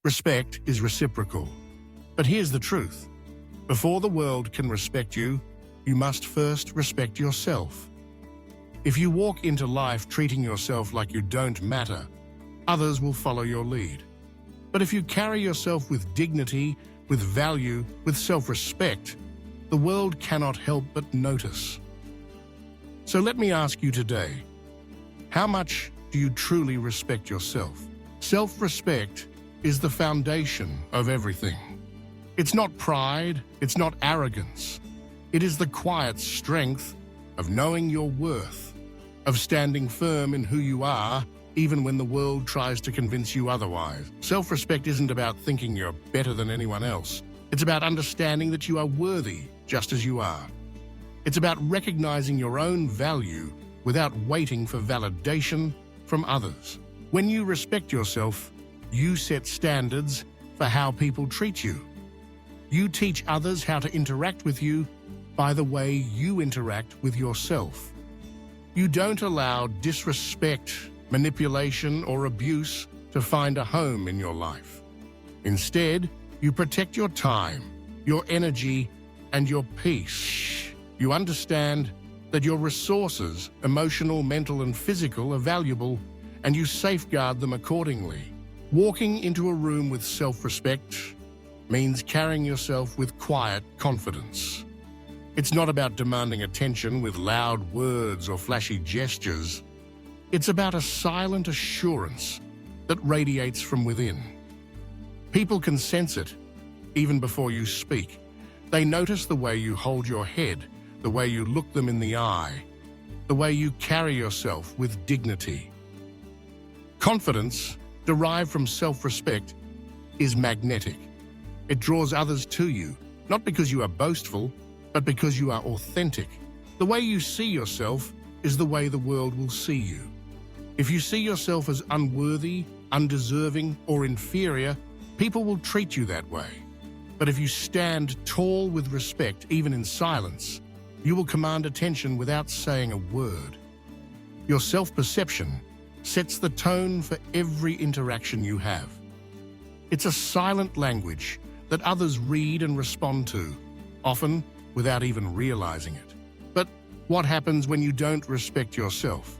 Respect is reciprocal. But here's the truth. Before the world can respect you, you must first respect yourself. If you walk into life treating yourself like you don't matter, others will follow your lead. But if you carry yourself with dignity, with value, with self-respect, the world cannot help but notice. So let me ask you today, how much do you truly respect yourself? Self-respect is the foundation of everything. It's not pride, it's not arrogance. It is the quiet strength of knowing your worth, of standing firm in who you are, even when the world tries to convince you otherwise. Self-respect isn't about thinking you're better than anyone else. It's about understanding that you are worthy just as you are. It's about recognizing your own value without waiting for validation from others. When you respect yourself, you set standards for how people treat you. You teach others how to interact with you by the way you interact with yourself. You don't allow disrespect, manipulation, or abuse to find a home in your life. Instead, you protect your time, your energy, and your peace. You understand that your resources, emotional, mental, and physical, are valuable, and you safeguard them accordingly. Walking into a room with self-respect means carrying yourself with quiet confidence. It's not about demanding attention with loud words or flashy gestures. It's about a silent assurance that radiates from within. People can sense it even before you speak. They notice the way you hold your head, the way you look them in the eye, the way you carry yourself with dignity. Confidence, derived from self-respect, is magnetic. It draws others to you, not because you are boastful, but because you are authentic. The way you see yourself is the way the world will see you. If you see yourself as unworthy, undeserving, or inferior, people will treat you that way. But if you stand tall with respect, even in silence, you will command attention without saying a word. Your self-perception sets the tone for every interaction you have. It's a silent language that others read and respond to, often without even realizing it. But what happens when you don't respect yourself?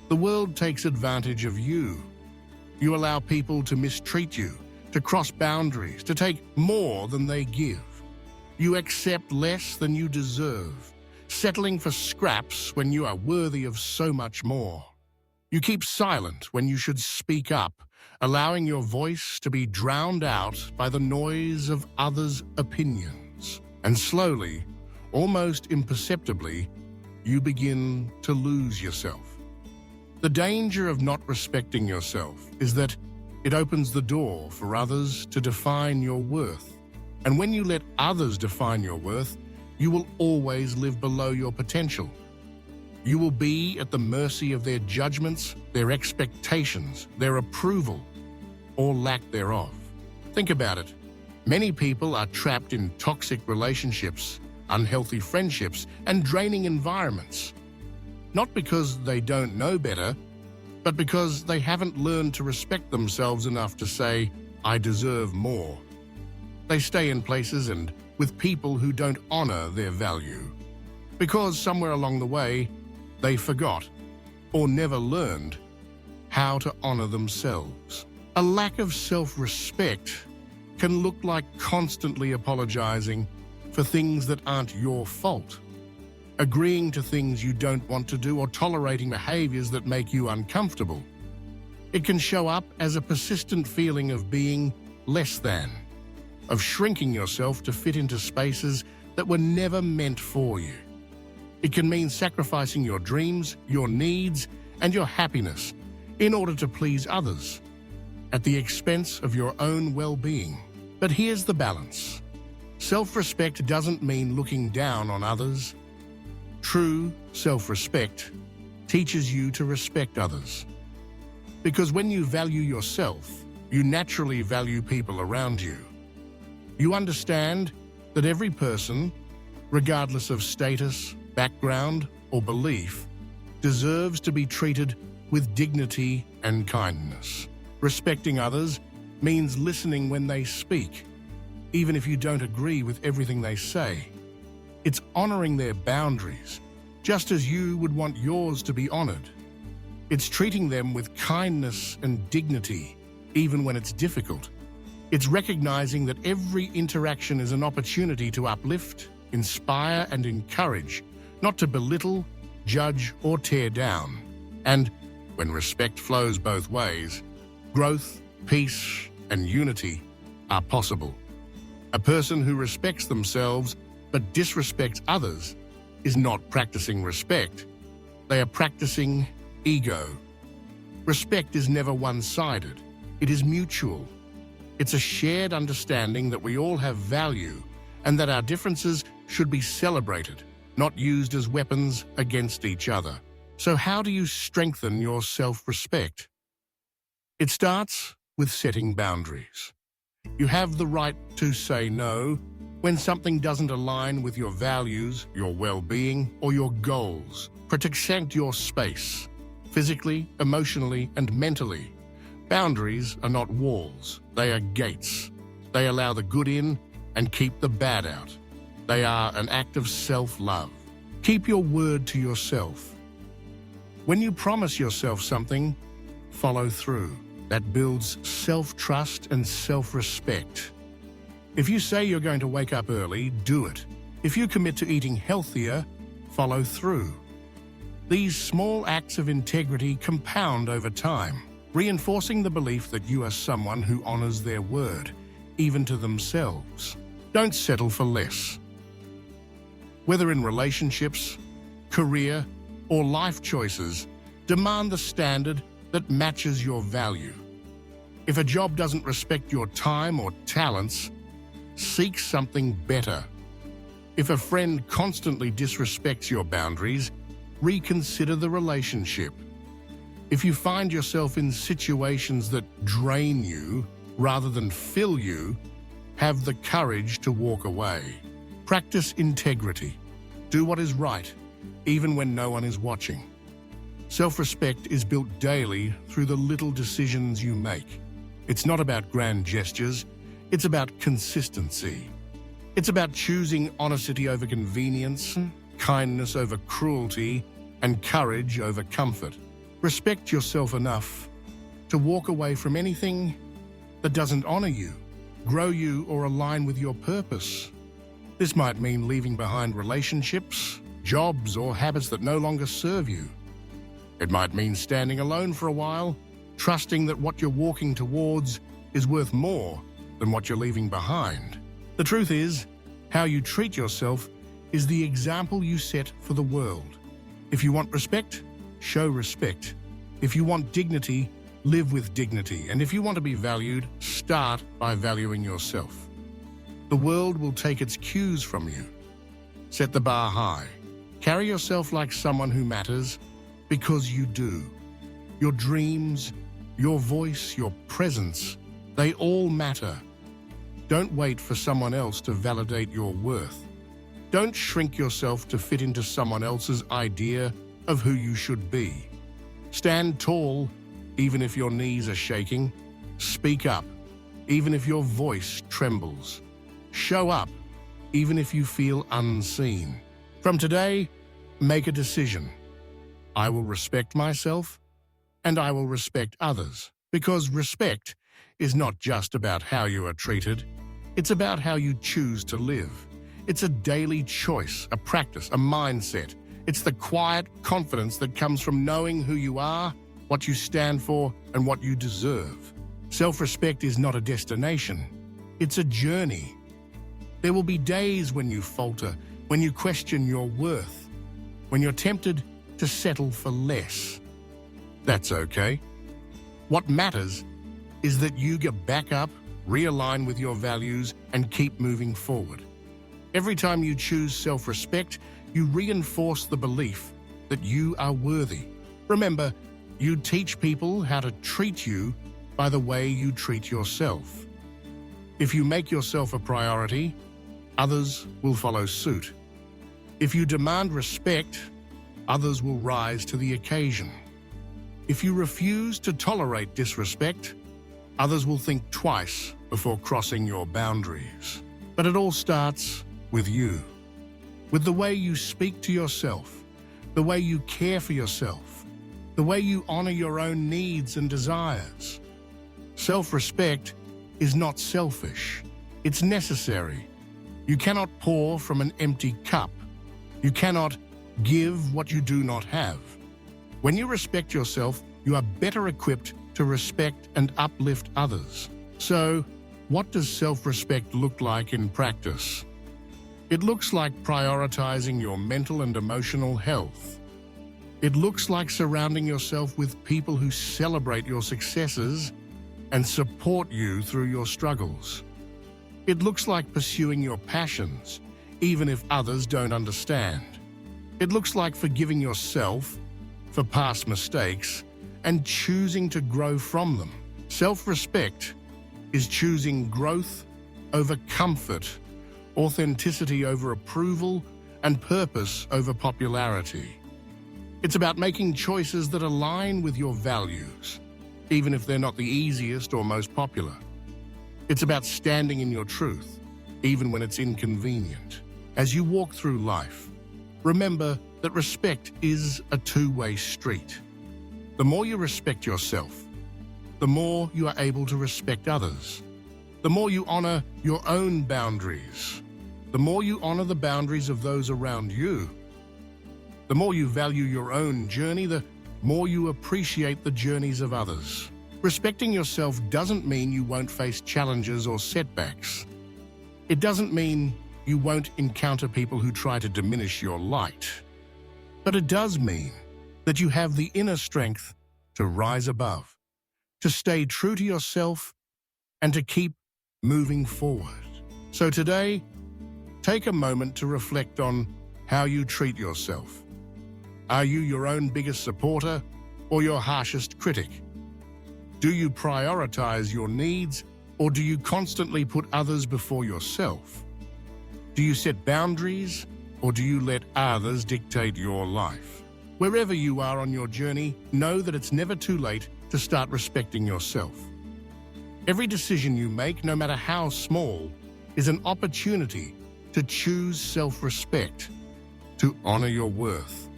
The world takes advantage of you. You allow people to mistreat you, to cross boundaries, to take more than they give. You accept less than you deserve, settling for scraps when you are worthy of so much more. You keep silent when you should speak up, allowing your voice to be drowned out by the noise of others' opinions. And slowly, almost imperceptibly, you begin to lose yourself. The danger of not respecting yourself is that it opens the door for others to define your worth. And when you let others define your worth, you will always live below your potential. You will be at the mercy of their judgments, their expectations, their approval, or lack thereof. Think about it. Many people are trapped in toxic relationships, unhealthy friendships, and draining environments. Not because they don't know better, but because they haven't learned to respect themselves enough to say, "I deserve more." They stay in places and with people who don't honor their value, because somewhere along the way, they forgot or never learned how to honor themselves. A lack of self-respect can look like constantly apologizing for things that aren't your fault, agreeing to things you don't want to do, or tolerating behaviors that make you uncomfortable. It can show up as a persistent feeling of being less than, of shrinking yourself to fit into spaces that were never meant for you. It can mean sacrificing your dreams, your needs, and your happiness in order to please others, at the expense of your own well-being. But here's the balance. Self-respect doesn't mean looking down on others. True self-respect teaches you to respect others. Because when you value yourself, you naturally value people around you. You understand that every person, regardless of status, background, or belief, deserves to be treated with dignity and kindness. Respecting others means listening when they speak, even if you don't agree with everything they say. It's honoring their boundaries, just as you would want yours to be honored. It's treating them with kindness and dignity, even when it's difficult. It's recognizing that every interaction is an opportunity to uplift, inspire, and encourage, not to belittle, judge, or tear down. And when respect flows both ways, growth, peace, and unity are possible. A person who respects themselves but disrespects others is not practicing respect. They are practicing ego. Respect is never one-sided. It is mutual. It's a shared understanding that we all have value and that our differences should be celebrated, not used as weapons against each other. So how do you strengthen your self-respect? It starts with setting boundaries. You have the right to say no when something doesn't align with your values, your well-being, or your goals. Protect your space, physically, emotionally, and mentally. Boundaries are not walls, they are gates. They allow the good in and keep the bad out. They are an act of self-love. Keep your word to yourself. When you promise yourself something, follow through. That builds self-trust and self-respect. If you say you're going to wake up early, do it. If you commit to eating healthier, follow through. These small acts of integrity compound over time, reinforcing the belief that you are someone who honors their word, even to themselves. Don't settle for less. Whether in relationships, career, or life choices, demand the standard that matches your value. If a job doesn't respect your time or talents, seek something better. If a friend constantly disrespects your boundaries, reconsider the relationship. If you find yourself in situations that drain you rather than fill you, have the courage to walk away. Practice integrity. Do what is right, even when no one is watching. Self-respect is built daily through the little decisions you make. It's not about grand gestures, it's about consistency. It's about choosing honesty over convenience, kindness over cruelty, and courage over comfort. Respect yourself enough to walk away from anything that doesn't honor you, grow you, or align with your purpose. This might mean leaving behind relationships, jobs, or habits that no longer serve you. It might mean standing alone for a while, trusting that what you're walking towards is worth more than what you're leaving behind. The truth is, how you treat yourself is the example you set for the world. If you want respect, show respect. If you want dignity, live with dignity. And if you want to be valued, start by valuing yourself. The world will take its cues from you. Set the bar high. Carry yourself like someone who matters, because you do. Your dreams, your voice, your presence, they all matter. Don't wait for someone else to validate your worth. Don't shrink yourself to fit into someone else's idea of who you should be. Stand tall, even if your knees are shaking. Speak up, even if your voice trembles. Show up, even if you feel unseen. From today, make a decision. I will respect myself, and I will respect others, because respect is not just about how you are treated. It's about how you choose to live. It's a daily choice, a practice, a mindset. It's the quiet confidence that comes from knowing who you are, what you stand for, and what you deserve. Self-respect is not a destination. It's a journey. There will be days when you falter, when you question your worth, when you're tempted to settle for less. That's okay. What matters is that you get back up, realign with your values, and keep moving forward. Every time you choose self-respect, you reinforce the belief that you are worthy. Remember, you teach people how to treat you by the way you treat yourself. If you make yourself a priority, others will follow suit. If you demand respect, others will rise to the occasion. If you refuse to tolerate disrespect, Others will think twice before crossing your boundaries. But it all starts with you, with the way you speak to yourself, the way you care for yourself, the way you honor your own needs and desires. Self-respect is not selfish. It's necessary. You cannot pour from an empty cup. You cannot give what you do not have. When you respect yourself, you are better equipped to respect and uplift others. So, what does self-respect look like in practice? It looks like prioritizing your mental and emotional health. It looks like surrounding yourself with people who celebrate your successes and support you through your struggles. It looks like pursuing your passions, even if others don't understand. It looks like forgiving yourself for past mistakes and choosing to grow from them. Self-respect is choosing growth over comfort, authenticity over approval, and purpose over popularity. It's about making choices that align with your values, even if they're not the easiest or most popular. It's about standing in your truth, even when it's inconvenient. As you walk through life, remember that respect is a two-way street. The more you respect yourself, the more you are able to respect others. The more you honor your own boundaries, the more you honor the boundaries of those around you. The more you value your own journey, the more you appreciate the journeys of others. Respecting yourself doesn't mean you won't face challenges or setbacks. It doesn't mean you won't encounter people who try to diminish your light. But it does mean that you have the inner strength to rise above, to stay true to yourself, and to keep moving forward. So today, take a moment to reflect on how you treat yourself. Are you your own biggest supporter or your harshest critic? Do you prioritize your needs, or do you constantly put others before yourself? Do you set boundaries, or do you let others dictate your life? Wherever you are on your journey, know that it's never too late to start respecting yourself. Every decision you make, no matter how small, is an opportunity to choose self-respect, to honor your worth,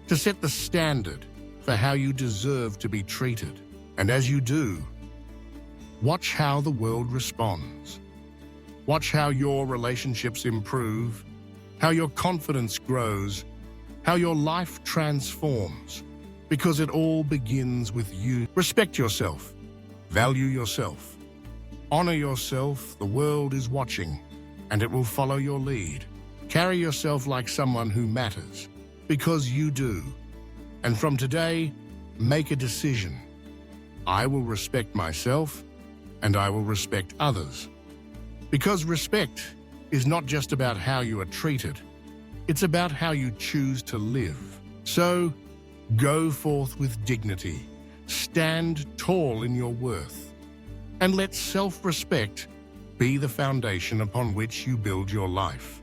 to set the standard for how you deserve to be treated. And as you do, watch how the world responds. Watch how your relationships improve, how your confidence grows, how your life transforms, because it all begins with you. Respect yourself, value yourself, honor yourself. The world is watching, and it will follow your lead. Carry yourself like someone who matters, because you do. And from today, make a decision. I will respect myself, and I will respect others. Because respect is not just about how you are treated, it's about how you choose to live. So, go forth with dignity, stand tall in your worth, and let self-respect be the foundation upon which you build your life.